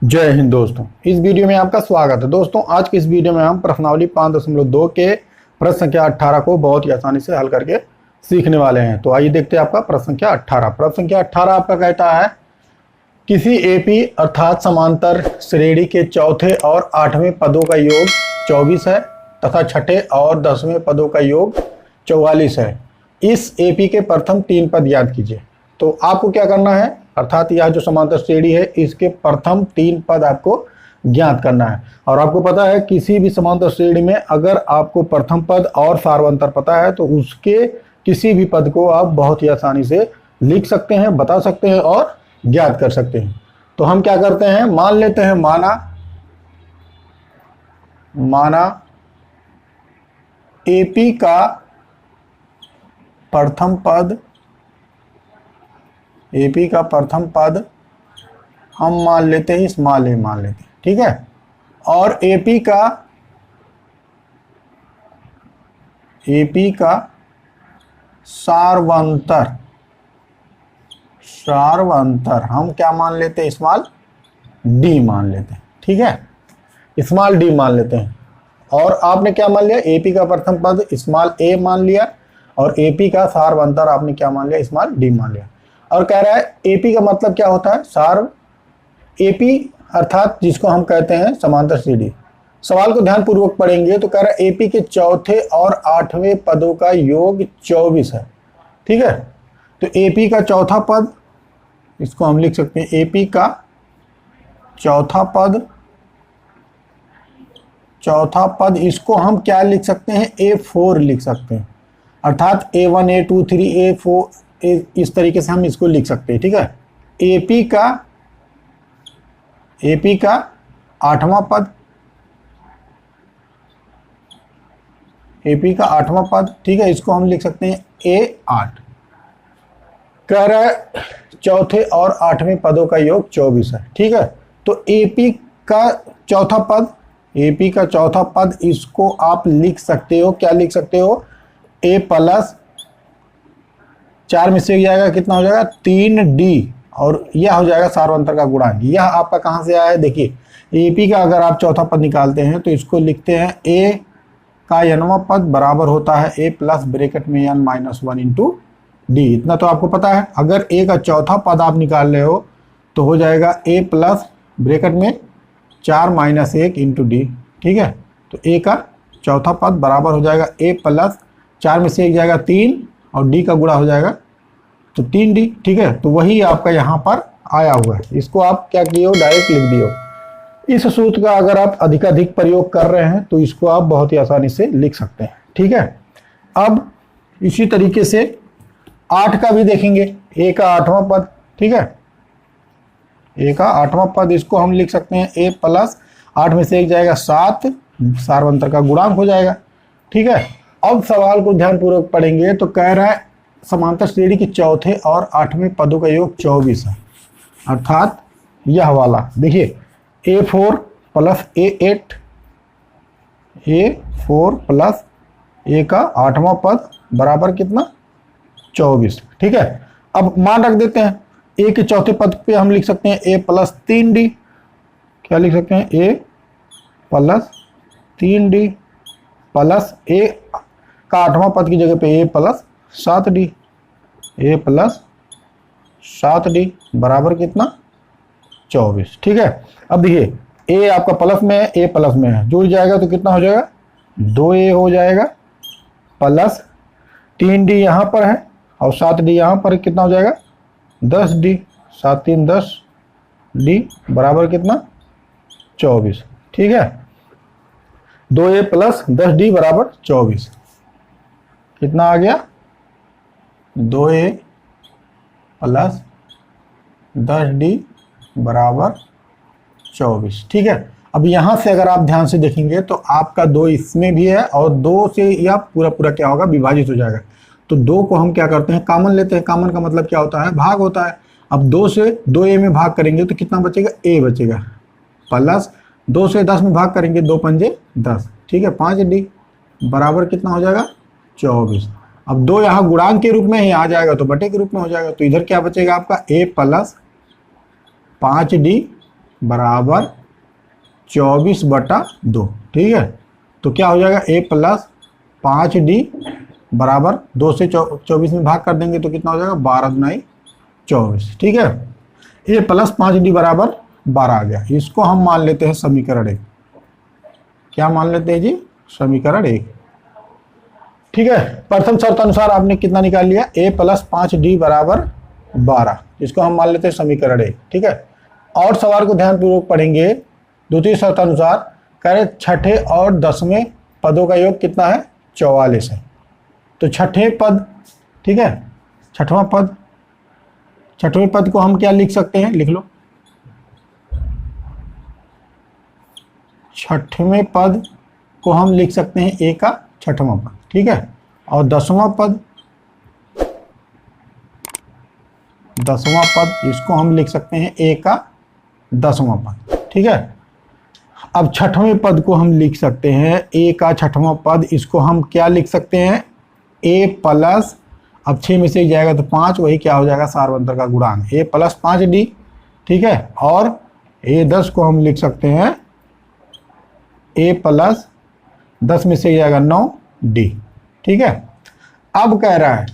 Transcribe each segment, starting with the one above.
जय हिंद दोस्तों, इस वीडियो में आपका स्वागत है। दोस्तों आज की इस वीडियो में हम प्रश्नावली 5.2 के प्रश्न संख्या 18 को बहुत ही आसानी से हल करके सीखने वाले हैं। तो आइए देखते हैं आपका प्रश्न संख्या 18। प्रश्न संख्या 18 आपका कहता है किसी एपी अर्थात समांतर श्रेणी के चौथे और 8वें पदों का योग 24 है तथा छठे और 10वें पदों का योग 44 है। इस एपी के प्रथम 3 पद याद कीजिए। तो आपको क्या करना है, अर्थात यह जो समांतर श्रेणी है इसके प्रथम 3 पद आपको ज्ञात करना है। और आपको पता है किसी भी समांतर श्रेणी में अगर आपको प्रथम पद और सार्वंतर पता है तो उसके किसी भी पद को आप बहुत ही आसानी से लिख सकते हैं, बता सकते हैं और ज्ञात कर सकते हैं। तो हम क्या करते हैं, मान लेते हैं माना एपी का प्रथम पद हम मान लेते हैं स्मॉल ए मान लेते हैं, ठीक है। और एपी का सार्वंतर हम क्या मान लेते हैं, स्मॉल डी मान लेते हैं, ठीक है, स्मॉल डी मान लेते हैं। और आपने क्या मान लिया, एपी का प्रथम पद स्मॉल ए मान लिया और एपी का सार्वंतर आपने क्या मान लिया, स्मॉल डी मान लिया। और कह रहा है एपी का मतलब क्या होता है, एपी अर्थात जिसको हम कहते हैं समांतर श्रेणी। सवाल को ध्यान पूर्वक पढ़ेंगे तो कह रहा है एपी के चौथे और 8वें पदों का योग 24 है, ठीक है। तो एपी का चौथा पद इसको हम लिख सकते हैं, एपी का चौथा पद इसको हम क्या लिख सकते हैं, A4 लिख सकते हैं। अर्थात A1 A2 3 A4 इस तरीके से हम इसको लिख सकते हैं, ठीक है। एपी का 8वां पद, ठीक है, इसको हम लिख सकते हैं A8। कह रहा है चौथे और 8वें पदों का योग 24 है, ठीक है। तो एपी का चौथा पद इसको आप लिख सकते हो, क्या लिख सकते हो, A प्लस 4 में से जाएगा कितना हो जाएगा 3D और यह हो जाएगा सार्वंतर का गुणांक। यह आपका कहाँ से आया है, देखिए एपी का अगर आप चौथा पद निकालते हैं तो इसको लिखते हैं A का nवां पद बराबर होता है A प्लस ब्रैकेट में n माइनस 1 इंटू डी। इतना तो आपको पता है। अगर A का चौथा पद आप निकाल रहे हो तो हो जाएगा A प्लस ब्रैकेट में 4 माइनस 1 इंटू डी, ठीक है। तो A का चौथा पद बराबर हो जाएगा A प्लस 4 में से 1 जाएगा 3 और डी का गुणा हो जाएगा तो 3D, ठीक है। तो वही आपका यहाँ पर आया हुआ है, इसको आप क्या किए हो, डायरेक्ट लिख दिए हो। इस सूत्र का अगर आप अधिकाधिक प्रयोग कर रहे हैं तो इसको आप बहुत ही आसानी से लिख सकते हैं, ठीक है। अब इसी तरीके से 8 का भी देखेंगे, ए का 8वां पद, ठीक है, ए का 8वां पद इसको हम लिख सकते हैं A प्लस 8 में से 1 जाएगा 7, सार्वंतर का गुणांक हो जाएगा, ठीक है। अब सवाल को ध्यानपूर्वक पढ़ेंगे तो कह रहा है समांतर श्रेणी के चौथे और 8वें पदों का योग 24 है। अर्थात यह वाला देखिए A4 plus A8, A4 plus A का 8वां पद बराबर कितना 24, ठीक है। अब मान रख देते हैं A के चौथे पद पे हम लिख सकते हैं A प्लस 3D, क्या लिख सकते हैं, A plus 3D plus A का 8वां पद की जगह पे A plus 7D, A plus 7D बराबर कितना 24, ठीक है। अब देखिए A आपका प्लस में है, A प्लस में है, जुड़ जाएगा तो कितना हो जाएगा 2A हो जाएगा प्लस 3D यहाँ पर है और 7D यहाँ पर कितना हो जाएगा 10D, 7 3 10D बराबर कितना 24, ठीक है। 2A प्लस 10D बराबर 24, कितना आ गया 2A प्लस 10D बराबर 24, ठीक है। अब यहाँ से अगर आप ध्यान से देखेंगे तो आपका 2 इसमें भी है और 2 से यह पूरा क्या होगा, विभाजित हो जाएगा। तो 2 को हम क्या करते हैं, कॉमन लेते हैं। कॉमन का मतलब क्या होता है, भाग होता है। अब 2 से 2A में भाग करेंगे तो कितना बचेगा, A बचेगा, प्लस 2 से 10 में भाग करेंगे 2 पंजे 10, ठीक है, 5D बराबर कितना हो जाएगा 24। अब 2 यहाँ गुणांक के रूप में ही आ जाएगा तो बटे के रूप में हो जाएगा। तो इधर क्या बचेगा आपका A प्लस 5D बराबर 24/2। ठीक है, तो क्या हो जाएगा, a प्लस 5d बराबर 2 से 24 में भाग कर देंगे तो कितना हो जाएगा, 12×24। ठीक है, a प्लस 5d बराबर 12 आ गया। इसको हम मान लेते हैं समीकरण 1। क्या मान लेते हैं जी, समीकरण 1। ठीक है, प्रथम शर्त अनुसार आपने कितना निकाल लिया, a प्लस 5d बराबर 12, इसको हम मान लेते हैं समीकरण 1। ठीक है, और सवाल को ध्यानपूर्वक पढ़ेंगे। द्वितीय शर्त अनुसार कह रहे छठे और 10वें पदों का योग कितना है, 44 है। तो छठे पद, ठीक है, छठवां पद, छठवें पद को हम क्या लिख सकते हैं, लिख लो। छठवें पद को हम लिख सकते हैं a का छठवां पद। ठीक है, और 10वां पद, 10वां पद इसको हम लिख सकते हैं a का 10वां पद। ठीक है, अब छठवें पद को हम लिख सकते हैं a का छठवां पद, इसको हम क्या लिख सकते हैं, a प्लस, अब 6 में से जाएगा तो 5, वही क्या हो जाएगा, सार्वंतर का गुणांक, a प्लस 5d। ठीक है, और a10 को हम लिख सकते हैं a प्लस 10 में से जाएगा 9d। ठीक है, अब कह रहा है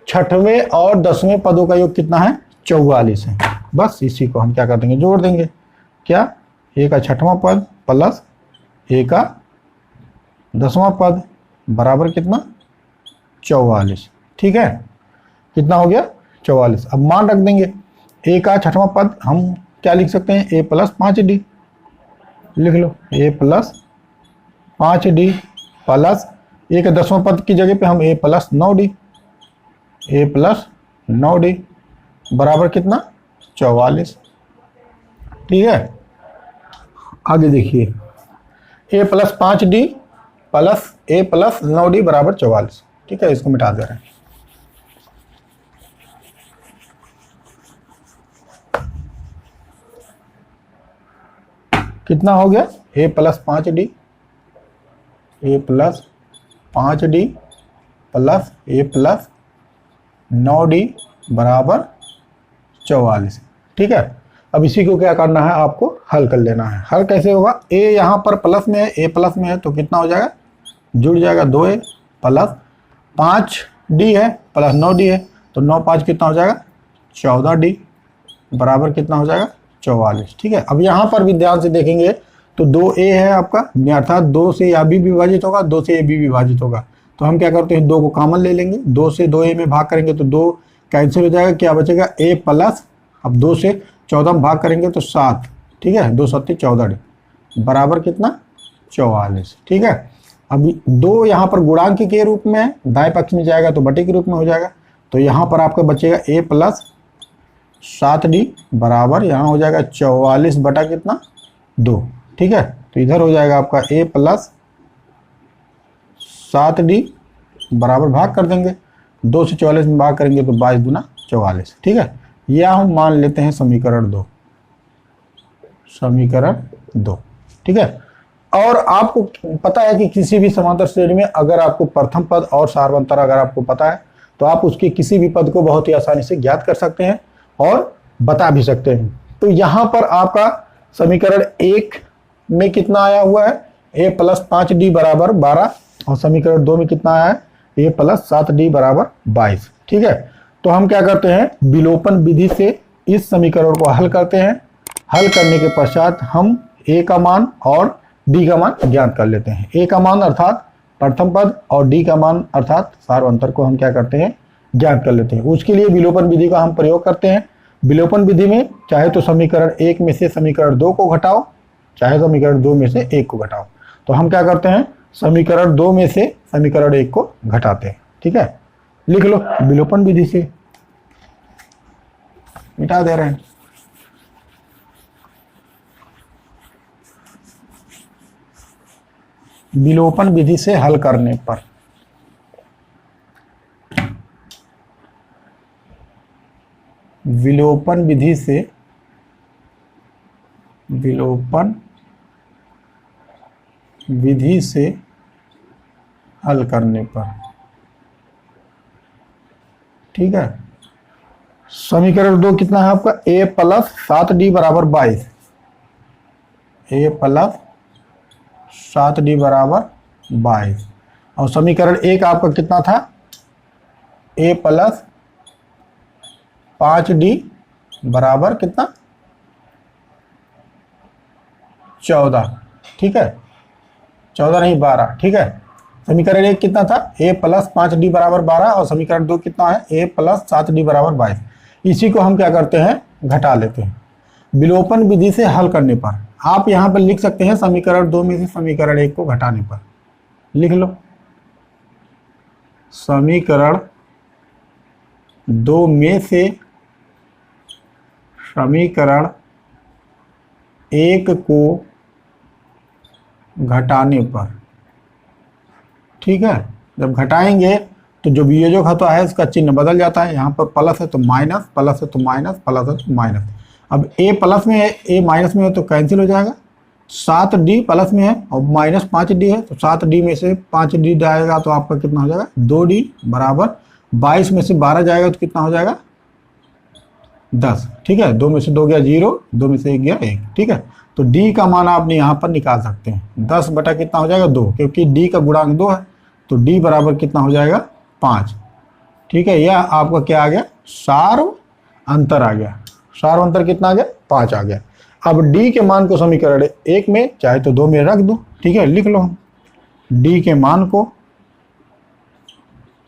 छठवें और 10वें पदों का योग कितना है, 44 है। बस इसी को हम क्या कर देंगे, जोड़ देंगे। क्या, a का छठवां पद प्लस a का 10वां पद बराबर कितना, 44। ठीक है, कितना हो गया, 44। अब मान रख देंगे, a का छठवां पद हम क्या लिख सकते हैं, a प्लस 5d, लिख लो, a plus 5d plus a के 10वां पद की जगह पे हम a plus 9d, a plus 9d बराबर कितना, 44। ठीक है, आगे देखिए, a plus 5d plus a plus 9d बराबर 44। ठीक है, इसको मिटा दे रहे हैं। कितना हो गया, a plus 5d, a plus 5d plus a plus 9d बराबर 44। ठीक है, अब इसी को क्या करना है, आपको हल कर लेना है। हल कैसे होगा, a यहाँ पर प्लस में है, a प्लस में है तो कितना हो जाएगा, जुड़ जाएगा 2a प्लस 5d है प्लस 9d है, तो 9 5 कितना हो जाएगा, 14d बराबर कितना हो जाएगा, 44। ठीक है, अब यहाँ पर भी ध्यान से देखेंगे तो 2a है आपका, अर्थात 2 से यह भी विभाजित होगा, 2 से ये भी विभाजित होगा। तो हम क्या करते हैं, 2 को कॉमन ले लेंगे, 2 से 2a में भाग करेंगे तो 2 कैंसिल हो जाएगा, क्या बचेगा, a प्लस, अब 2 से 14 में भाग करेंगे तो 7। ठीक है, 2 7 14 बराबर कितना, 44। ठीक है, अब 2 यहाँ पर गुणांक के रूप में है, दाएं पक्ष में जाएगा तो बटे के रूप में हो जाएगा, तो यहाँ पर आपका बचेगा a प्लस 7d बराबर यहाँ हो जाएगा 44 बटा कितना, 2। ठीक है, तो इधर हो जाएगा आपका a प्लस 7d बराबर भाग कर देंगे, 2 से 44 में भाग करेंगे तो 22 दूना 44। ठीक है, यह हम मान लेते हैं समीकरण 2, समीकरण 2। ठीक है, और आपको पता है कि किसी भी समांतर श्रेणी में अगर आपको प्रथम पद और सार्वंतर अगर आपको पता है तो आप उसके किसी भी पद को बहुत ही आसानी से ज्ञात कर सकते हैं और बता भी सकते हैं। तो यहाँ पर आपका समीकरण 1 में कितना आया हुआ है, a प्लस 5d बराबर 12, और समीकरण 2 में कितना आया है, a प्लस 7d बराबर 22। ठीक है, तो हम क्या करते हैं, विलोपन विधि से इस समीकरण को हल करते हैं। हल करने के पश्चात हम a का मान और d का मान ज्ञात कर लेते हैं। a का मान अर्थात प्रथम पद और d का मान अर्थात सार्वंतर को हम क्या करते हैं, ज्ञात कर लेते हैं। उसके लिए विलोपन विधि का हम प्रयोग करते हैं। विलोपन विधि में चाहे तो समीकरण 1 में से समीकरण 2 को घटाओ, चाहे समीकरण 2 में से 1 को घटाओ। तो हम क्या करते हैं, समीकरण 2 में से समीकरण 1 को घटाते हैं। ठीक है, लिख लो, विलोपन विधि से मिटा दे रहे हैं। विलोपन विधि से हल करने पर विलोपन विधि से हल करने पर, ठीक है, समीकरण 2 कितना है आपका, a प्लस 7d बराबर 22, a प्लस 7d बराबर 22। और समीकरण 1 आपका कितना था, a प्लस 5d बराबर कितना, 14, ठीक है, 14 नहीं 12, ठीक है। समीकरण 1 कितना था, a प्लस 5d बराबर 12, और समीकरण 2 कितना है, a प्लस 7d बराबर 22। इसी को हम क्या करते हैं, घटा लेते हैं। विलोपन विधि से हल करने पर आप यहाँ पर लिख सकते हैं समीकरण 2 में से समीकरण 1 को घटाने पर, लिख लो समीकरण 2 में से समीकरण 1 को घटाने पर, ठीक है। जब घटाएंगे तो जो वियोजक होता है उसका चिन्ह बदल जाता है, यहाँ पर प्लस है तो माइनस, प्लस है तो माइनस, प्लस है तो माइनस। अब a प्लस में है, a माइनस में है तो कैंसिल हो जाएगा। 7d प्लस में है और माइनस 5d है, तो 7d में से 5d जाएगा तो आपका कितना हो जाएगा, 2d बराबर 22 में से 12 जाएगा तो कितना हो जाएगा, 10, ठीक है। 2 में से 2 गया 0, 2 में से 1 गया 1, ठीक है। तो d का मान आपने यहाँ पर निकाल सकते हैं, 10 बटा कितना हो जाएगा 2, क्योंकि d का गुणांक 2 है, तो d बराबर कितना हो जाएगा 5, ठीक है। यह आपका क्या आ गया, सार्व अंतर आ गया। सार्व अंतर कितना आ गया, 5 आ गया। अब d के मान को समीकरण 1 में चाहे तो 2 में रख दो, ठीक है, लिख लो हम d के मान को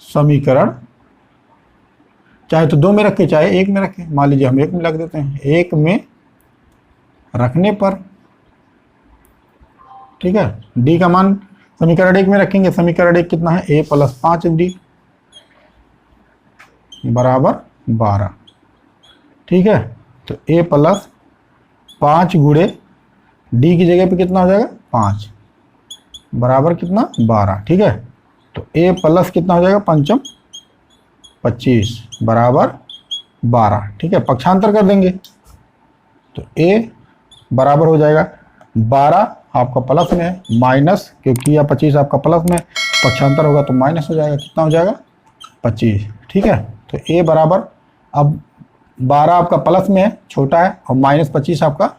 समीकरण चाहे तो 2 में रखे चाहे 1 में रखें, मान लीजिए हम 1 में रख देते हैं। 1 में रखने पर, ठीक है, d का मान समीकरण 1 में रखेंगे। समीकरण 1 कितना है, a प्लस 5d बराबर 12, ठीक है। तो a प्लस 5 गुणे d की जगह पे कितना हो जाएगा 5 बराबर कितना 12, ठीक है। तो a प्लस कितना हो जाएगा, पंचम 25 बराबर 12, ठीक है। पक्षांतर कर देंगे तो a बराबर हो जाएगा 12 आपका प्लस में है, माइनस क्योंकि यह 25 आपका प्लस में, पक्षांतर होगा तो माइनस हो जाएगा, कितना हो जाएगा 25, ठीक है। तो a बराबर, अब 12 आपका प्लस में है छोटा है और माइनस 25 आपका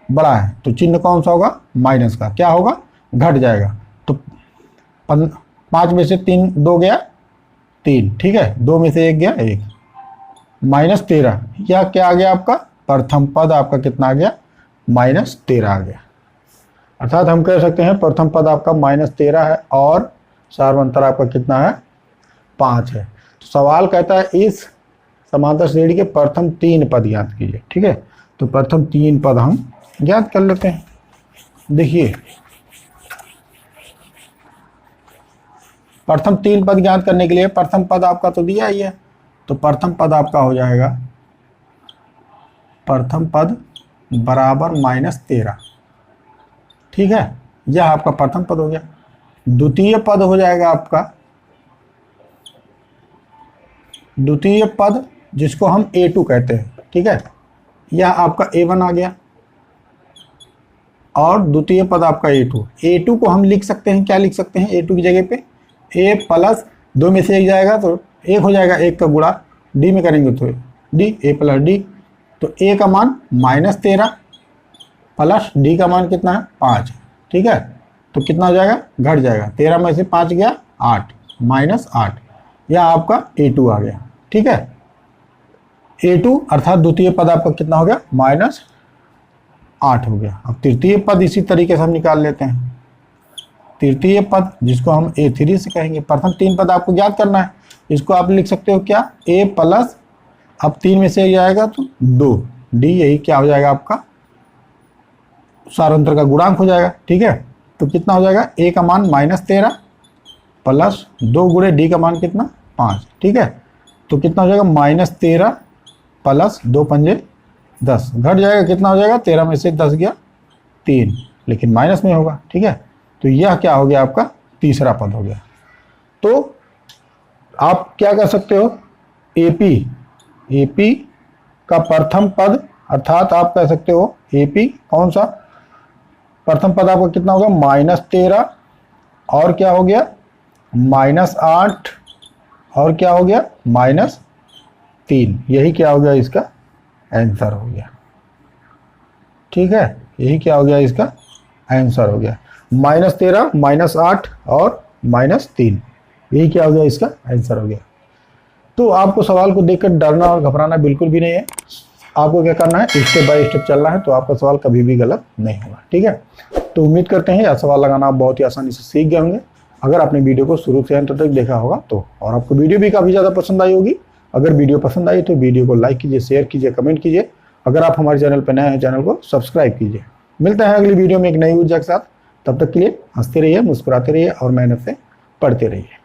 बड़ा है, तो चिन्ह कौन सा होगा, माइनस का, क्या होगा, घट जाएगा। तो 5 में से 3 2 गया 3, ठीक है, 2 में से 1 गया 1, माइनस 13, या क्या आ गया आपका प्रथम पद आपका कितना आ गया, माइनस 13 आ गया। अर्थात हम कह सकते हैं प्रथम पद आपका माइनस 13 है और सार्व अंतर आपका कितना है, 5 है। तो सवाल कहता है इस समांतर श्रेणी के प्रथम 3 पद ज्ञात कीजिए, ठीक है। तो प्रथम 3 पद हम ज्ञात कर लेते हैं। देखिए प्रथम 3 पद ज्ञात करने के लिए प्रथम पद आपका तो दिया ही है, तो प्रथम पद आपका हो जाएगा प्रथम पद बराबर -13, ठीक है, यह आपका प्रथम पद हो गया। द्वितीय पद हो जाएगा आपका, द्वितीय पद जिसको हम A2 कहते हैं, ठीक है, यह आपका A1 आ गया और द्वितीय पद आपका A2 को हम लिख सकते हैं, क्या लिख सकते हैं, A2 की जगह पे a प्लस 2 में से 1 जाएगा तो 1 हो जाएगा, 1 का गुणा d में करेंगे तो d, a प्लस d, तो a का मान -13 प्लस d का मान कितना है 5, ठीक है। तो कितना हो जाएगा, घट जाएगा, 13 में से 5 गया 8, -8, यह आपका A2 आ गया, ठीक है। A2 अर्थात द्वितीय पद आपका कितना हो गया, -8 हो गया। अब तृतीय पद इसी तरीके से हम निकाल लेते हैं। तृतीय पद जिसको हम A3 से कहेंगे, प्रथम 3 पद आपको ज्ञात करना है, इसको आप लिख सकते हो क्या, a प्लस, अब 3 में से जाएगा तो 2, d, यही क्या हो जाएगा आपका सारांतर का गुणांक हो जाएगा, ठीक है। तो कितना हो जाएगा, a का मान -13 प्लस 2 गुणे d का मान कितना 5, ठीक है। तो कितना हो जाएगा, -13 प्लस 2 पंजे 10, घट जाएगा, कितना हो जाएगा, 13 में से 10 गया 3, लेकिन माइनस में होगा, ठीक है। तो यह क्या हो गया, आपका तीसरा पद हो गया। तो आप क्या कर सकते हो, AP का प्रथम पद, अर्थात आप कह सकते हो AP कौन सा प्रथम पद आपका कितना होगा, -13 और क्या हो गया -8 और क्या हो गया 3, यही क्या हो गया इसका आंसर हो गया। ठीक है, यही क्या हो गया इसका आंसर हो गया। -13, -8 और -3, यही क्या हो गया इसका आंसर हो गया। तो आपको सवाल को देखकर डरना और घबराना बिल्कुल भी नहीं है। आपको क्या करना है, स्टेप बाय स्टेप चलना है, तो आपका सवाल कभी भी गलत नहीं होगा। ठीक है, तो उम्मीद करते हैं यह सवाल लगाना आप बहुत ही आसानी से सीख गए होंगे अगर आपने वीडियो को शुरू से अंत तक देखा होगा तो। और आपको वीडियो भी काफ़ी ज़्यादा पसंद आई होगी। अगर वीडियो पसंद आई तो वीडियो को लाइक कीजिए, शेयर कीजिए, कमेंट कीजिए। अगर आप हमारे चैनल पर नए हैं, चैनल को सब्सक्राइब कीजिए। मिलते हैं अगली वीडियो में एक नई ऊर्जा के साथ। तब तक के लिए हंसते रहिए, मुस्कुराते रहिए और मेहनत से पढ़ते रहिए।